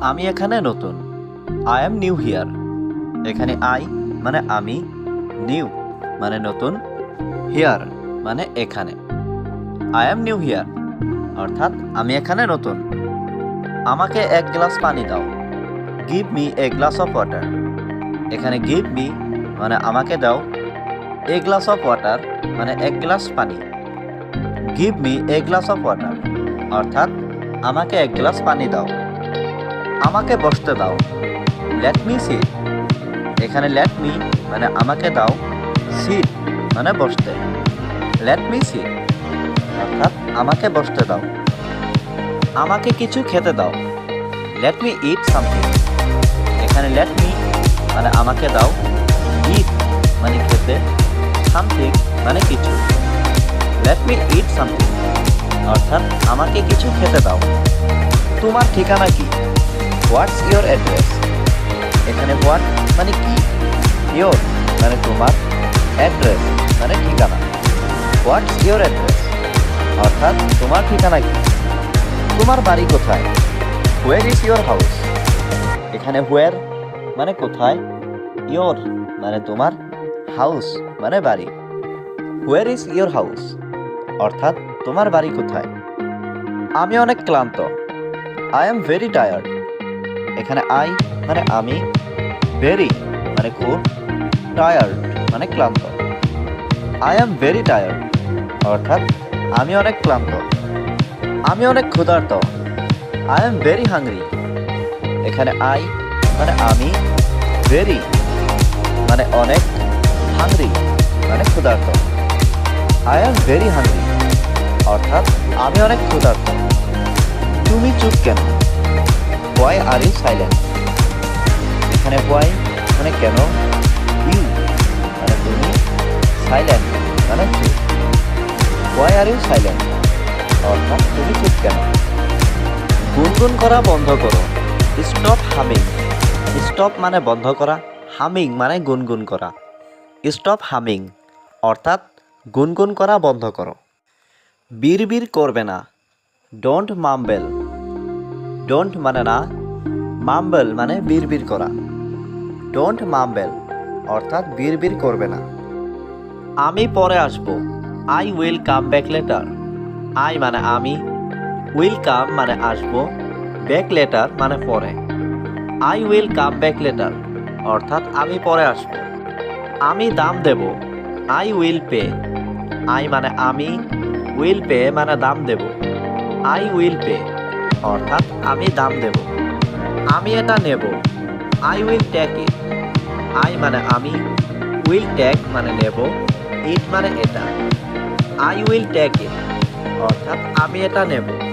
আমি এখানে নতুন। I am new here. এখানে আই মানে আমি, নিউ মানে নতুন, হিয়ার মানে এখানে। আই এম নিউ হিয়ার অর্থাৎ আমি এখানে নতুন। আমাকে এক গ্লাস পানি দাও। Give me a glass of water. এখানে গিভ মি মানে আমাকে দাও, এ গ্লাস অফ ওয়াটার মানে এক গ্লাস পানি। Give me a glass of water অর্থাৎ আমাকে এক গ্লাস পানি দাও। আমাকে বসতে দাও। Let me sit. এখানে লেট মি মানে আমাকে দাও, সিট মানে বসতে। লেট মি সিট অর্থাৎ আমাকে বসতে দাও। আমাকে কিছু খেতে দাও। লেট মি ইট সামথিং। এখানে লেট মি মানে আমাকে দাও, ইট মানে খেতে, সামথিং মানে কিছু। লেট মি ইট সামথিং অর্থাৎ আমাকে কিছু খেতে দাও। তোমার ঠিকানা কি? What's your address. এখানে হোয়াট মানে কি, ইয়োর মানে তোমার, অ্যাড্রেস মানে ঠিকানা। হোয়াটস ইয়োর অ্যাড্রেস অর্থাৎ তোমার ঠিকানা কি? তোমার বাড়ি কোথায়? Where is your house. এখানে হোয়ার মানে কোথায়, ইয়োর মানে তোমার, হাউস মানে বাড়ি। হোয়ার ইজ ইয়োর হাউস অর্থাৎ তোমার বাড়ি কোথায়? আমি অনেক ক্লান্ত। I am very tired. এখানে আই মানে আমি, ভেরি মানে খুব, টায়ার্ড মানে ক্লান্ত। আই এম ভেরি টায়ার্ড অর্থাৎ আমি অনেক ক্লান্ত। আমি অনেক ক্ষুধার্ত। I am very hungry. এখানে আই মানে আমি, ভেরি মানে অনেক, হাংরি মানে ক্ষুধার্ত। আই এম ভেরি হাংরি অর্থাৎ আমি অনেক ক্ষুধার্ত। তুমি চুপ কেন? Why are you silent. এখানে হোয়াই মানে কেন, ইউ মানে তুমি, সাইলেন্ট মানে চুপ। হোয়াই আর ইউ সাইলেন্ট অর্থাৎ তুমি চুপ কেন? গুনগুন করা বন্ধ করো। Stop humming. স্টপ মানে বন্ধ করা, হামিং মানে গুনগুন করা। স্টপ হামিং অর্থাৎ গুনগুন করা বন্ধ করো। বিড়বিড় করবে না। Don't mumble. ডোন্ট মানে না, মাম্বেল মানে বিড়বিড় করা। ডোন্ট মাম্বেল অর্থাৎ বিড়বিড় করবে না। আমি পরে আসব। I will come back later. I মানে আমি, উইল কাম মানে আসব, ব্যাক লেটার মানে পরে। I will come back later অর্থাৎ আমি পরে আসব। আমি দাম দেব। I will pay. আই মানে আমি, উইল পে মানে দাম দেব। আই উইল পে অর্থাৎ আমি দাম দেব। আমি এটা নেব। I will take it. I মানে আমি, উইল টেক মানে নেব, ইট মানে এটা। আই উইল টেক ইট অর্থাৎ আমি এটা নেব।